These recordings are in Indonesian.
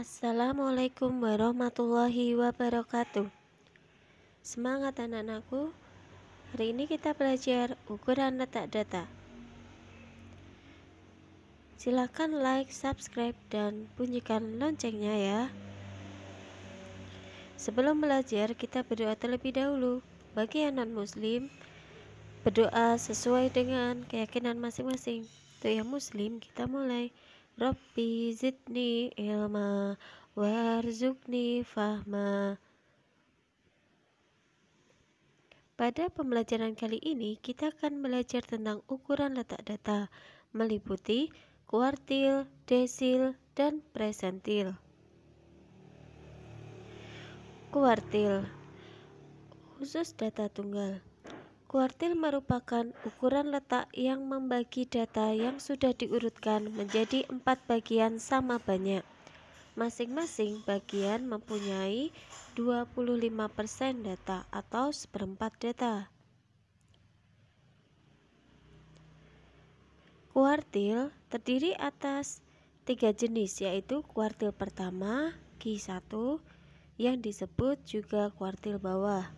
Assalamualaikum warahmatullahi wabarakatuh. Semangat anak-anakku. Hari ini kita belajar ukuran letak data. Silakan like, subscribe, dan bunyikan loncengnya ya. Sebelum belajar, kita berdoa terlebih dahulu. Bagi yang non-muslim, berdoa sesuai dengan keyakinan masing-masing. Untuk yang muslim, kita mulai. Rabbi zidni ilma warzuqni fahma. Pada pembelajaran kali ini, kita akan belajar tentang ukuran letak data, meliputi kuartil, desil, dan persentil. Kuartil, khusus data tunggal. Kuartil merupakan ukuran letak yang membagi data yang sudah diurutkan menjadi 4 bagian sama banyak. Masing-masing bagian mempunyai 25% data atau seperempat data. Kuartil terdiri atas 3 jenis, yaitu kuartil pertama Q1 yang disebut juga kuartil bawah,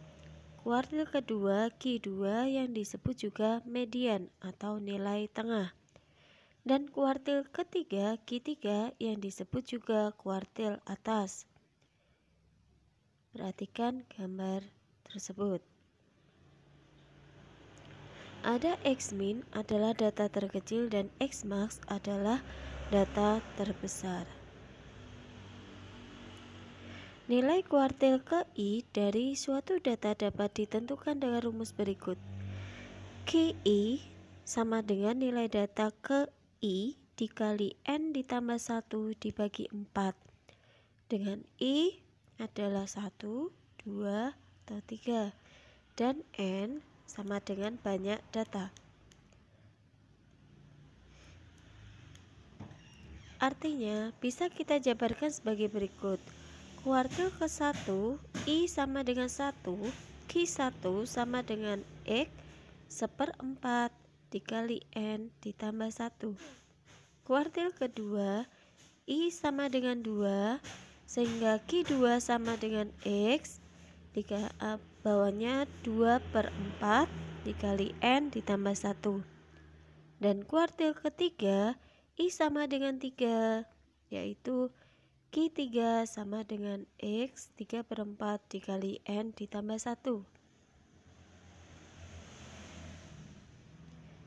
kuartil kedua Q2 yang disebut juga median atau nilai tengah, dan kuartil ketiga Q3 yang disebut juga kuartil atas. Perhatikan gambar tersebut. Ada X-min adalah data terkecil dan X-max adalah data terbesar. Nilai kuartil KI dari suatu data dapat ditentukan dengan rumus berikut. KI sama dengan nilai data KI dikali N ditambah 1 dibagi 4. Dengan I adalah 1, 2, atau 3. Dan N sama dengan banyak data. Artinya bisa kita jabarkan sebagai berikut. Kuartil ke-1 I sama dengan 1, Q1 sama dengan X seperempat dikali N ditambah 1. Kuartil kedua I sama dengan 2 sehingga Q2 sama dengan X bawahnya 2/4 dikali N ditambah 1. Dan kuartil ketiga I sama dengan 3, yaitu Q3 sama dengan X 3/4 dikali N ditambah 1.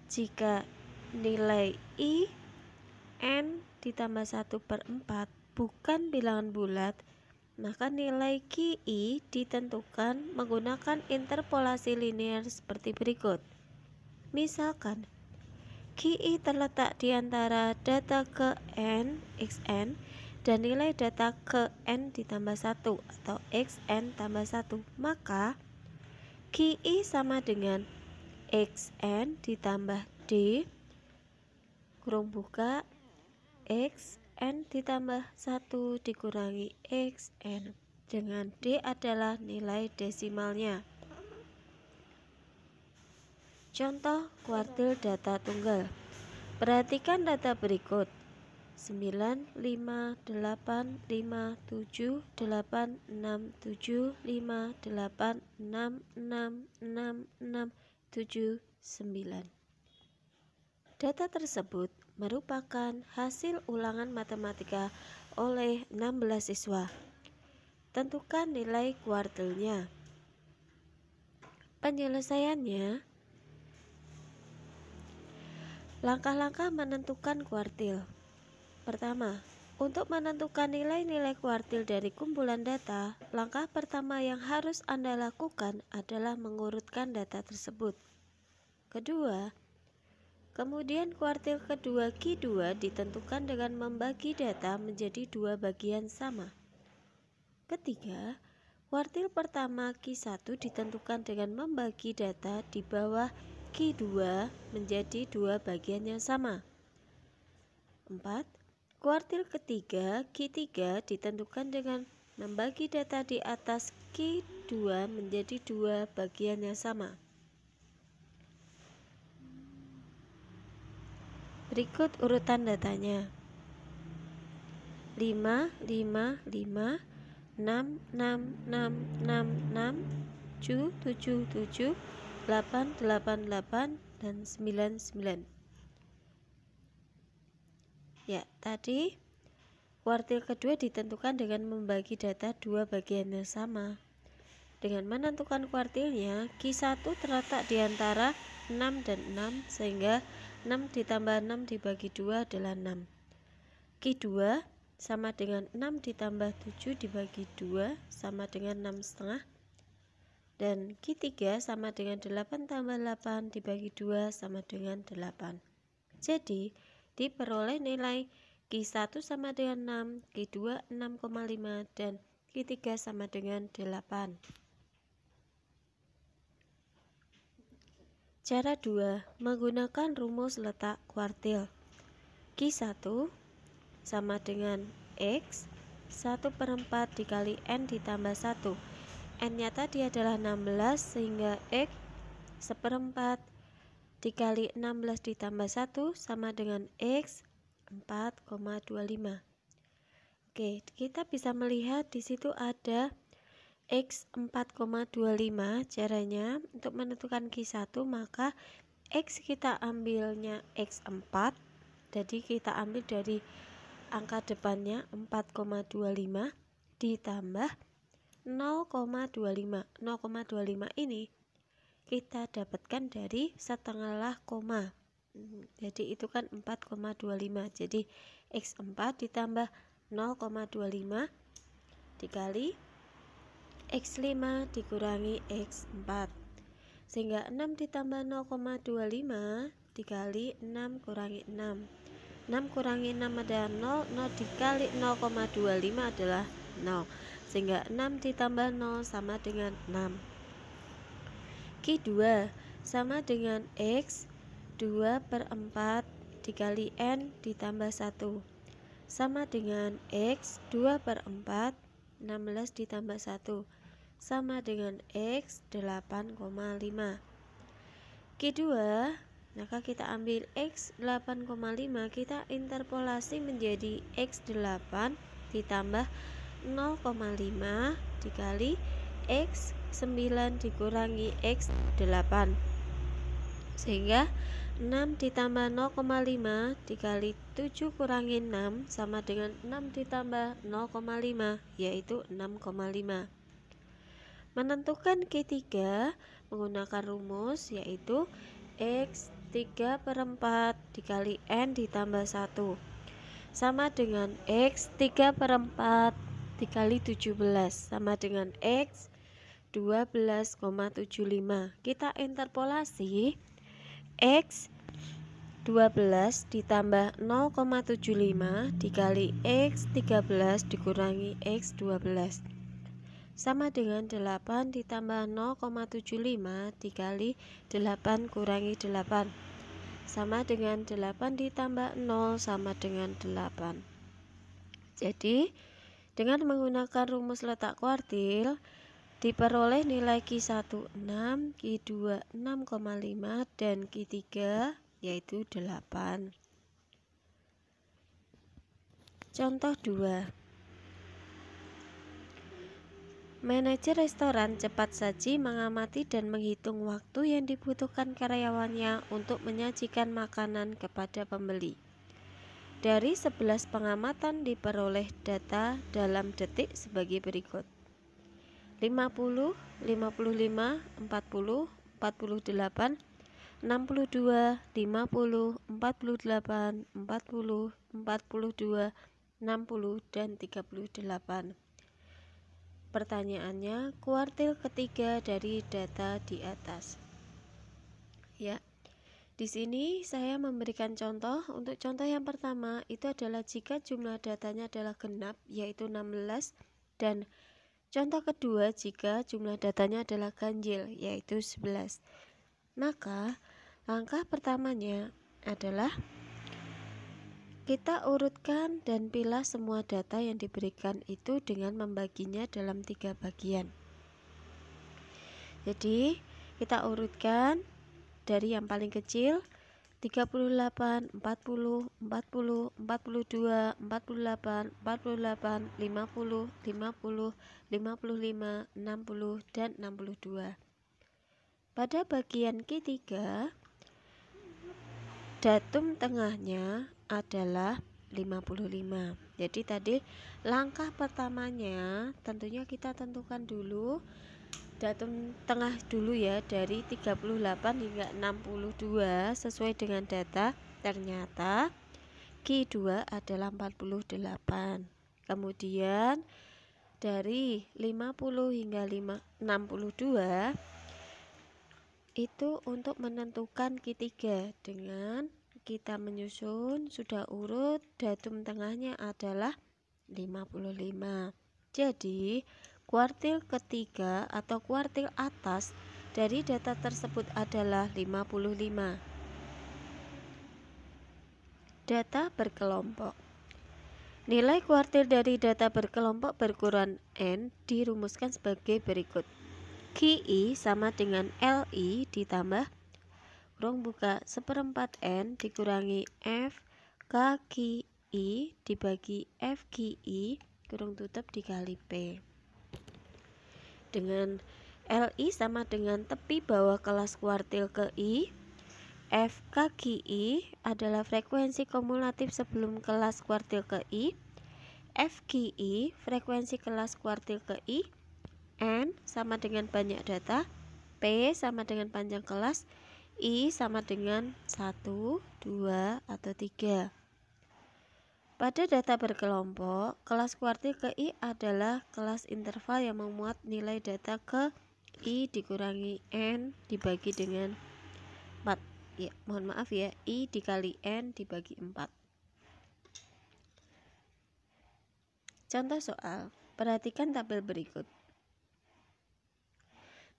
Jika nilai I N ditambah 1/4 bukan bilangan bulat, maka nilai QI ditentukan menggunakan interpolasi linear seperti berikut. Misalkan, QI terletak di antara data ke N, XN, dan nilai data ke N ditambah 1 atau XN tambah 1. Maka, QI sama dengan XN ditambah D, kurung buka, XN ditambah 1 dikurangi XN, dengan D adalah nilai desimalnya. Contoh kuartil data tunggal. Perhatikan data berikut. 9, 5, 8, 5, 7, 8, 6, 7, 5, 8, 6, 6, 6, 6, 7, 9. Data tersebut merupakan hasil ulangan matematika oleh 16 siswa. Tentukan nilai kuartilnya. Penyelesaiannya, langkah-langkah menentukan kuartil. Pertama, untuk menentukan nilai-nilai kuartil dari kumpulan data, langkah pertama yang harus Anda lakukan adalah mengurutkan data tersebut. Kedua, kemudian kuartil kedua Q2 ditentukan dengan membagi data menjadi 2 bagian sama. Ketiga, kuartil pertama Q1 ditentukan dengan membagi data di bawah Q2 menjadi 2 bagian yang sama. 4. Kuartil ketiga Q3 ditentukan dengan membagi data di atas Q2 menjadi 2 bagian yang sama. Berikut urutan datanya. 5, 5, 5, 6, 6, 6, 6, 6, 7, 7, 7, 8, 8, 8, dan 9, 9. Ya, tadi kuartil kedua ditentukan dengan membagi data dua bagian yang sama. Dengan menentukan kuartilnya, Q1 terletak di antara 6 dan 6, sehingga 6 ditambah 6 dibagi 2 adalah 6. Q2 sama dengan 6 ditambah 7 dibagi 2 sama dengan 6,5. Dan Q3 sama dengan 8 tambah 8 dibagi 2 sama dengan 8. Jadi, diperoleh nilai Q1 sama dengan 6, Q2 6,5, dan Q3 sama dengan 8. Cara 2. Menggunakan rumus letak kuartil. Q1 sama dengan X 1/4 dikali N ditambah 1. N-nya tadi adalah 16, sehingga X 1/4 dikali 16 ditambah 1 sama dengan X 4,25. Oke, kita bisa melihat di situ ada X 4,25. Caranya untuk menentukan Q1, maka X kita ambilnya X4, jadi kita ambil dari angka depannya 4,25 ditambah 0,25. 0,25 ini kita dapatkan dari setengah koma. Jadi itu kan 4,25. Jadi X4 ditambah 0,25 dikali X5 dikurangi X4, sehingga 6 ditambah 0,25 dikali 6 kurangi 6. 6 kurangi 6 adalah 0, 0 dikali 0,25 adalah 0, sehingga 6 ditambah 0 sama dengan 6. Q2 sama dengan X 2/4 dikali N ditambah 1 sama dengan X 2/4, 16 ditambah 1 sama dengan X 8,5. Q2, maka kita ambil X 8,5, kita interpolasi menjadi X8 ditambah 0,5 dikali X9 dikurangi X8, sehingga 6 ditambah 0,5 dikali 7 kurangi 6 sama dengan 6 ditambah 0,5, yaitu 6,5. Menentukan Q3 menggunakan rumus, yaitu X 3/4 dikali N ditambah 1 sama dengan X 3/4 dikali 17 sama dengan X 12,75. Kita interpolasi X 12 ditambah 0,75 dikali X 13 dikurangi X 12 sama dengan 8 ditambah 0,75 dikali 8 kurangi 8 sama dengan 8 ditambah 0 sama dengan 8. Jadi dengan menggunakan rumus letak kuartil diperoleh nilai Q1 6, Q2 6,5, dan Q3 yaitu 8. Contoh 2. Manajer restoran cepat saji mengamati dan menghitung waktu yang dibutuhkan karyawannya untuk menyajikan makanan kepada pembeli. Dari 11 pengamatan diperoleh data dalam detik sebagai berikut: 50, 55, 40, 48, 62, 50, 48, 40, 42, 60, dan 38. Pertanyaannya, kuartil ketiga dari data di atas. Ya, di sini saya memberikan contoh. Untuk contoh yang pertama itu adalah jika jumlah datanya adalah genap, yaitu 16, dan contoh kedua jika jumlah datanya adalah ganjil, yaitu 11. Maka langkah pertamanya adalah kita urutkan dan pilih semua data yang diberikan itu dengan membaginya dalam 3 bagian. Jadi kita urutkan dari yang paling kecil 38, 40, 40, 42, 48, 48, 50, 50, 55, 60, dan 62. Pada bagian ketiga, datum tengahnya adalah 55. Jadi tadi langkah pertamanya tentunya kita tentukan dulu datum tengah dulu ya, dari 38 hingga 62 sesuai dengan data. Ternyata Q2 adalah 48. Kemudian dari 50 hingga 62 itu untuk menentukan Q3 dengan kita menyusun sudah urut, datum tengahnya adalah 55. Jadi kuartil ketiga atau kuartil atas dari data tersebut adalah 55. Data berkelompok. Nilai kuartil dari data berkelompok berukuran N dirumuskan sebagai berikut. QI sama dengan LI ditambah kurung buka 1/4 N dikurangi F KQI dibagi FQI kurung tutup dikali P. Dengan LI sama dengan tepi bawah kelas kuartil ke I. FKQI adalah frekuensi kumulatif sebelum kelas kuartil ke I. FQI frekuensi kelas kuartil ke I. N sama dengan banyak data. P sama dengan panjang kelas. I sama dengan 1, 2, atau 3. Pada data berkelompok, kelas kuartil ke I adalah kelas interval yang memuat nilai data ke I dikurangi N dibagi dengan 4. Ya, mohon maaf ya, I dikali N dibagi 4. Contoh soal, perhatikan tabel berikut.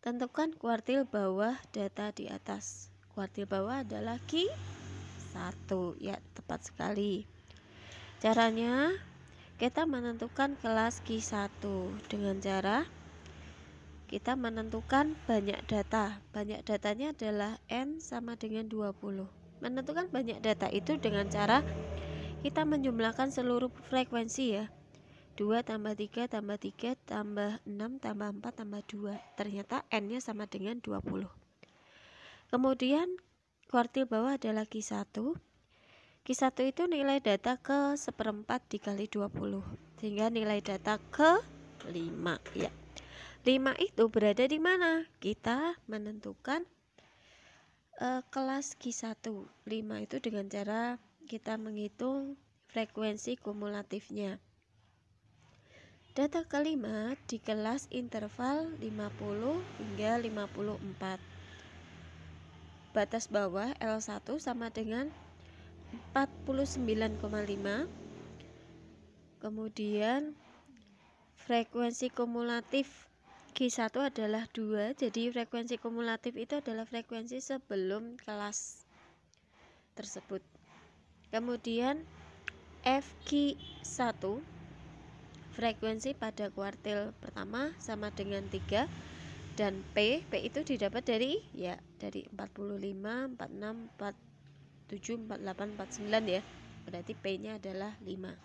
Tentukan kuartil bawah data di atas. Kuartil bawah adalah Q1, ya tepat sekali. Caranya kita menentukan kelas Q1 dengan cara kita menentukan banyak data. Banyak datanya adalah N sama dengan 20. Menentukan banyak data itu dengan cara kita menjumlahkan seluruh frekuensi ya. 2 tambah 3 tambah 3 tambah 6 tambah 4 tambah 2. Ternyata N-nya sama dengan 20. Kemudian kuartil bawah adalah Q1. Q1 itu nilai data ke 1/4 dikali 20. Sehingga nilai data ke 5 ya. 5 itu berada di mana? Kita menentukan kelas Q1. 5 itu dengan cara kita menghitung frekuensi kumulatifnya. Data kelima di kelas interval 50 hingga 54. Batas bawah L1 sama dengan 49,5. Kemudian frekuensi kumulatif Q1 adalah 2. Jadi frekuensi kumulatif itu adalah frekuensi sebelum kelas tersebut. Kemudian FQ1 frekuensi pada kuartil pertama sama dengan 3. Dan P itu didapat dari ya dari 45, 46, 47, 48, 49 ya. Berarti P-nya adalah 5.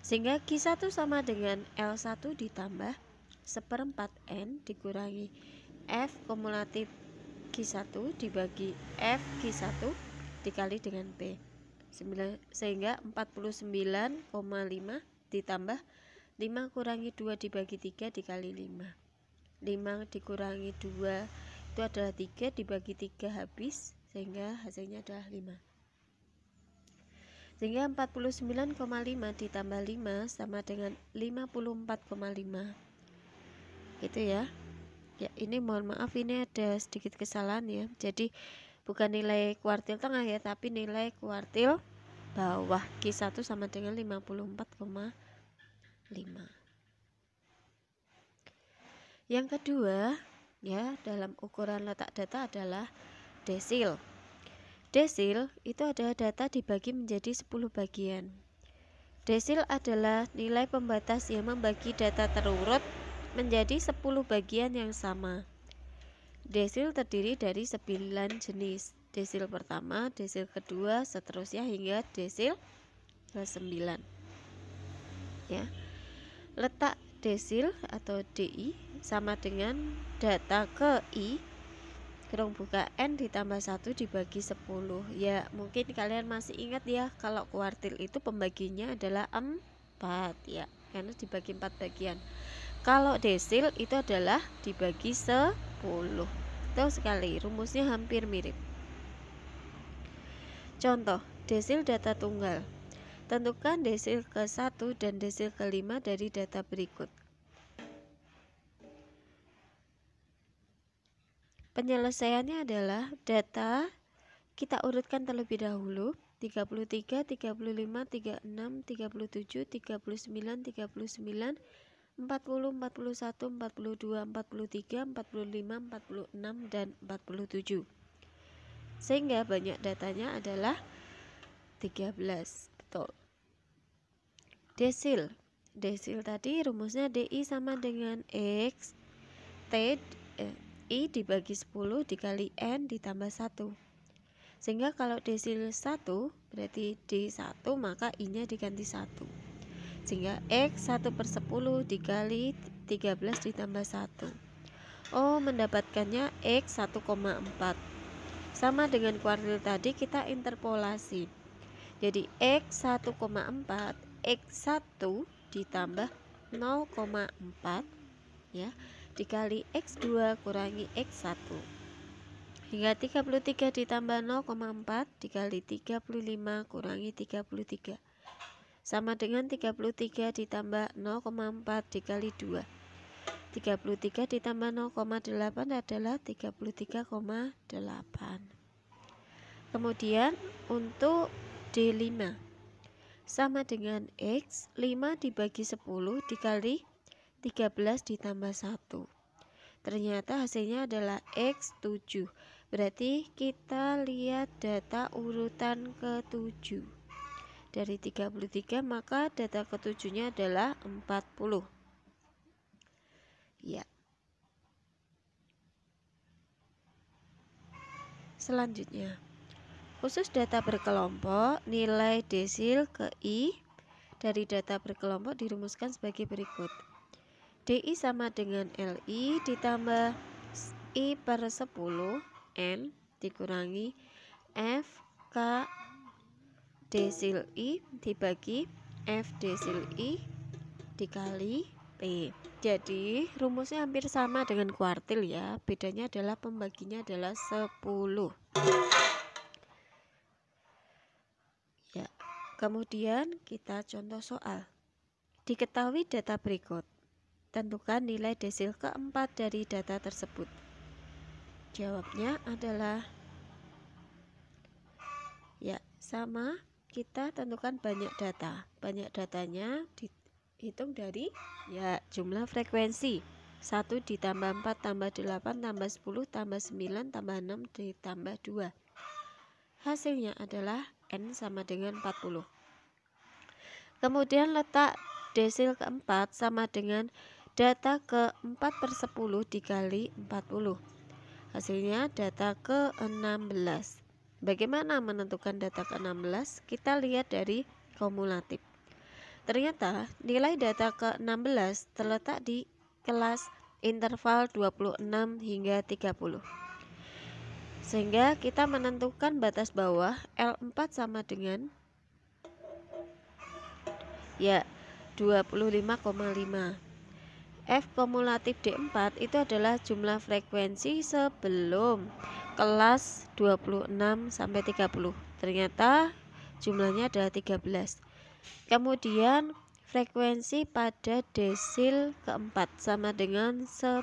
Sehingga Q1 sama dengan L1 ditambah 1/4 N dikurangi F kumulatif Q1 dibagi F Q1 dikali dengan P. Sehingga 49,5 ditambah 5 kurangi 2 dibagi 3 dikali 5. 5 dikurangi 2 itu adalah 3 dibagi 3 habis, sehingga hasilnya adalah 5. Sehingga 49,5 ditambah 5 sama dengan 54,5. Gitu ya. Ya, ini mohon maaf ini ada sedikit kesalahan ya. Jadi bukan nilai kuartil tengah ya, tapi nilai kuartil bawah. Q1 sama dengan 54,5. Yang kedua ya dalam ukuran letak data adalah desil. Desil itu adalah data dibagi menjadi 10 bagian. Desil adalah nilai pembatas yang membagi data terurut menjadi 10 bagian yang sama. Desil terdiri dari 9 jenis. desil pertama, desil kedua, seterusnya hingga desil ke-9 ya. Letak desil atau DI sama dengan data ke I kurung buka N ditambah 1 dibagi 10. Ya mungkin kalian masih ingat ya, kalau kuartil itu pembaginya adalah 4 ya, karena dibagi 4 bagian. Kalau desil itu adalah dibagi 10. Tahu sekali, rumusnya hampir mirip. Contoh, desil data tunggal. Tentukan desil ke-1 dan desil ke-5 dari data berikut. Penyelesaiannya adalah data kita urutkan terlebih dahulu: 33, 35, 36, 37, 39, 39, 40, 41, 42, 43, 45, 46, dan 47. Sehingga banyak datanya adalah 13. Betul. Desil. Desil tadi rumusnya DI sama dengan X I dibagi 10 dikali N ditambah 1. Sehingga kalau desil 1 berarti D1, maka I-nya diganti 1. Sehingga X 1/10 dikali 13 ditambah 1. Oh, mendapatkannya X 1,4. Sama dengan kuartil tadi, kita interpolasi. Jadi X 1,4, X1 ditambah 0,4 ya, dikali X2 kurangi X1 hingga 33 ditambah 0,4 dikali 35 kurangi 33 sama dengan 33 ditambah 0,4 dikali 2. 33 ditambah 0,8 adalah 33,8. Kemudian untuk D5 sama dengan X 5 dibagi 10 dikali 13 ditambah 1. Ternyata hasilnya adalah X7. Berarti kita lihat data urutan ke-7 dari 33, maka data ke-7-nya adalah 40 ya. Selanjutnya, khusus data berkelompok, nilai desil ke I dari data berkelompok dirumuskan sebagai berikut. DI sama dengan LI ditambah I/10 N dikurangi FK desil I dibagi F desil I dikali P. Jadi rumusnya hampir sama dengan kuartil ya, bedanya adalah pembaginya adalah 10 ya. Kemudian kita contoh soal. Diketahui data berikut, tentukan nilai desil keempat dari data tersebut. Jawabnya adalah ya sama, kita tentukan banyak data. Banyak datanya dihitung dari ya jumlah frekuensi. 1 ditambah 4 tambah 8 tambah 10 tambah 9 tambah 6 ditambah 2. Hasilnya adalah N sama dengan 40. Kemudian letak desil keempat sama dengan data ke-4/10 dikali 40. Hasilnya data ke-16. Bagaimana menentukan data ke-16? Kita lihat dari kumulatif. Ternyata nilai data ke-16 terletak di kelas interval 26 hingga 30. Sehingga kita menentukan batas bawah L4 sama dengan ya 25,5. F kumulatif D4 itu adalah jumlah frekuensi sebelum kelas 26 sampai 30. Ternyata jumlahnya adalah 13. Kemudian frekuensi pada desil keempat sama dengan 10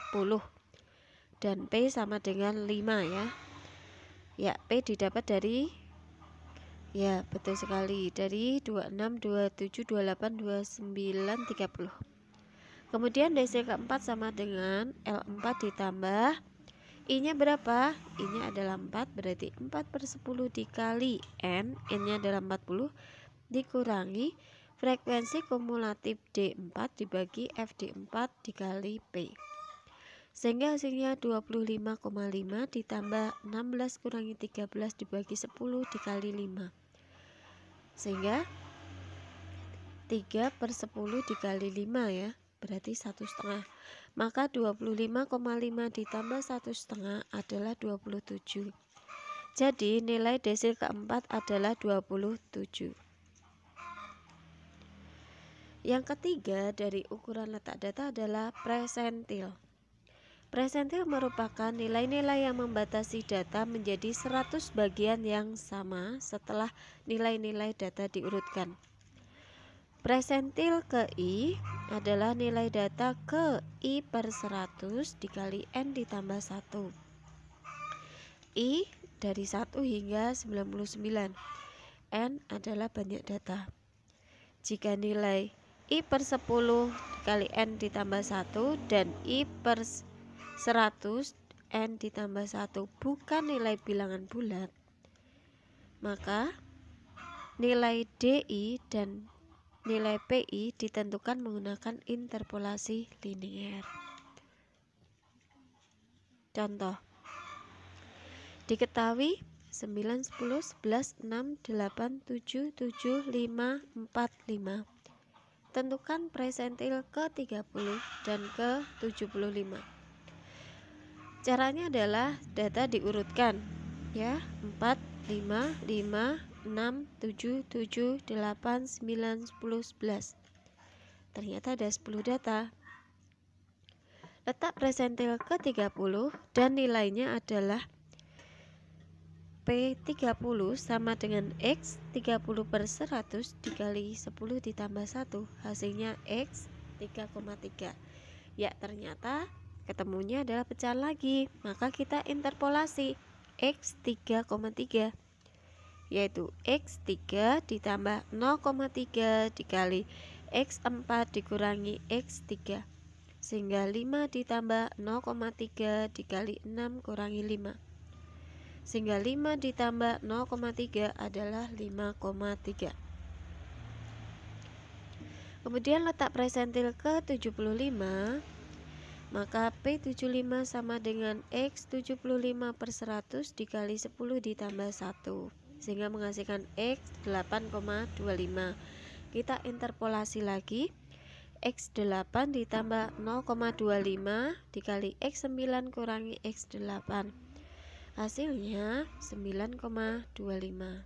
dan P sama dengan 5 ya. Ya, P didapat dari ya betul sekali, dari 26, 27, 28, 29, 30. Kemudian desil keempat sama dengan L4 ditambah I-nya berapa? I-nya adalah 4, berarti 4/10 dikali N, N-nya adalah 40, dikurangi frekuensi kumulatif D4 dibagi FD4 dikali P. sehingga hasilnya 25,5 ditambah 16 kurangi 13 dibagi 10 dikali 5, sehingga 3/10 dikali 5 ya, berarti 1,5. Maka 25,5 ditambah 1,5 adalah 27. Jadi nilai desil keempat adalah 27. Yang ketiga dari ukuran letak data adalah presentil. Presentil merupakan nilai-nilai yang membatasi data menjadi 100 bagian yang sama setelah nilai-nilai data diurutkan. Presentil ke I adalah nilai data ke I/100 dikali N ditambah 1. I dari 1 hingga 99. N adalah banyak data. Jika nilai I/10 dikali N ditambah 1 dan I/100 N ditambah 1 bukan nilai bilangan bulat, maka nilai DI dan nilai PI ditentukan menggunakan interpolasi linier. Contoh: diketahui 9, 10, 11, 6, 8, 7, 7, 5, 4, 5. Tentukan presentil ke 30 dan ke 75. Caranya adalah data diurutkan ya, 4, 5, 5, 6, 7, 7, 8, 9, 10, 11. Ternyata ada 10 data. Letak presentil ke 30 dan nilainya adalah P30 sama dengan X 30/100 dikali 10 ditambah 1, hasilnya X 3,3. Ya, ternyata ketemunya adalah pecahan lagi, maka kita interpolasi X 3,3, yaitu X3 ditambah 0,3 dikali X4 dikurangi X3, sehingga 5 ditambah 0,3 dikali 6 kurangi 5, sehingga 5 ditambah 0,3 adalah 5,3. Kemudian letak presentil ke 75, maka P75 sama dengan X 75/100 dikali 10 ditambah 1, sehingga menghasilkan X 8,25. Kita interpolasi lagi, X8 ditambah 0,25 dikali X9 kurangi X8, hasilnya 9,25.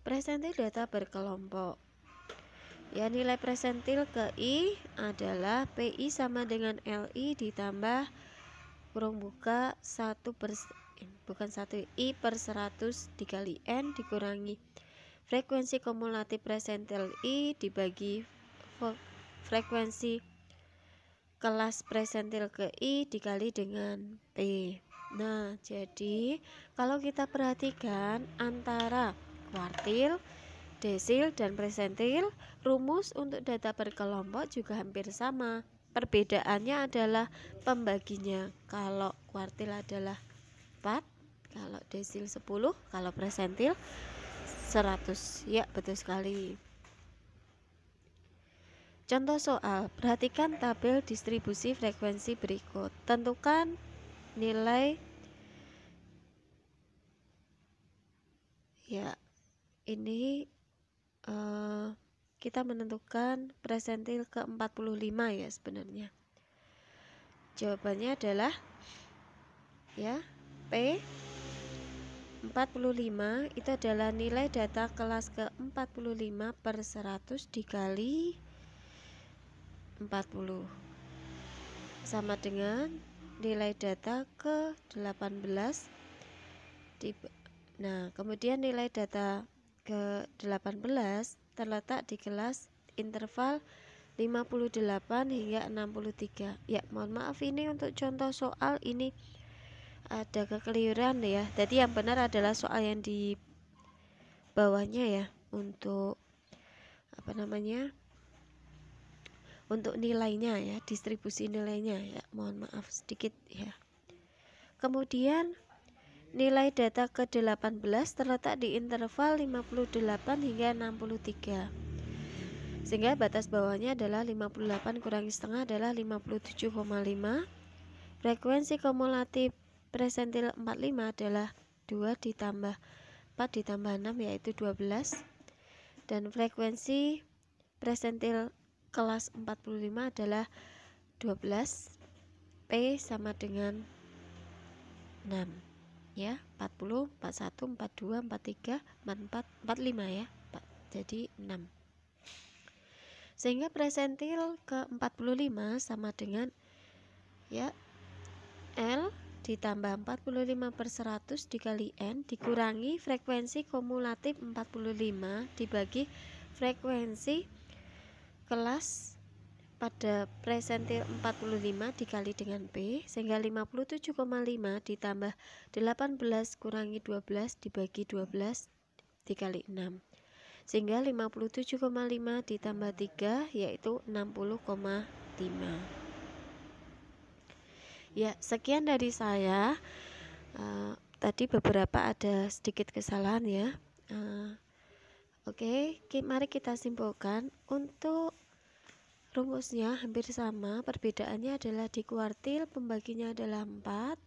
Presentil data berkelompok. Ya, nilai presentil ke I adalah PI sama dengan LI ditambah kurung buka 1/100 dikali N dikurangi frekuensi kumulatif presentil I dibagi frekuensi kelas presentil ke I dikali dengan P. Nah, jadi kalau kita perhatikan antara kuartil, desil, dan presentil, rumus untuk data berkelompok juga hampir sama. Perbedaannya adalah pembaginya. Kalau kuartil adalah 4, kalau desil 10, kalau presentil 100. Ya, betul sekali. Contoh soal, perhatikan tabel distribusi frekuensi berikut. Tentukan nilai, ya ini kita menentukan presentil ke 45 ya sebenarnya. Jawabannya adalah ya P 45 itu adalah nilai data kelas ke 45/100 dikali 40 sama dengan nilai data ke 18 nah, kemudian nilai data ke 18 terletak di kelas interval 58 hingga 63. Ya, mohon maaf ini untuk contoh soal ini ada kekeliruan ya. Jadi yang benar adalah soal yang di bawahnya ya, untuk untuk nilainya ya, distribusi nilainya ya. Mohon maaf sedikit ya. Kemudian nilai data ke 18 terletak di interval 58 hingga 63. Sehingga batas bawahnya adalah 58 kurangi setengah adalah 57,5. Frekuensi kumulatif presentil 45 adalah 2 ditambah 4 ditambah 6 yaitu 12. Dan frekuensi presentil kelas 45 adalah 12. P sama dengan 6 ya, 40, 41, 42, 43, 44, 45 ya. Jadi 6. Sehingga presentil ke 45 sama dengan ya L ditambah 45/100 dikali N dikurangi frekuensi kumulatif 45 dibagi frekuensi kelas pada presentil 45 dikali dengan P, sehingga 57,5 ditambah 18 kurangi 12 dibagi 12 dikali 6, sehingga 57,5 ditambah 3 yaitu 60,5. Ya, sekian dari saya. Tadi beberapa ada sedikit kesalahan ya. Oke, mari kita simpulkan. Untuk rumusnya hampir sama, perbedaannya adalah di kuartil pembaginya adalah 4,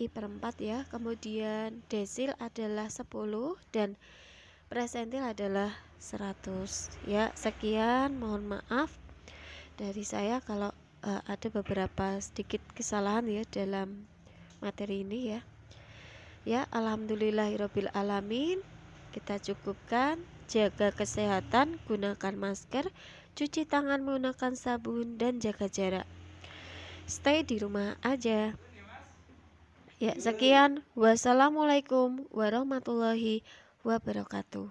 I/4 ya, kemudian desil adalah 10 dan presentil adalah 100 ya. Sekian, mohon maaf dari saya kalau ada beberapa sedikit kesalahan ya dalam materi ini ya. Ya, alhamdulillahirabbil alamin. Kita cukupkan, jaga kesehatan, gunakan masker, cuci tangan menggunakan sabun dan jaga jarak. Stay di rumah aja. Ya, sekian. Wassalamualaikum warahmatullahi wabarakatuh.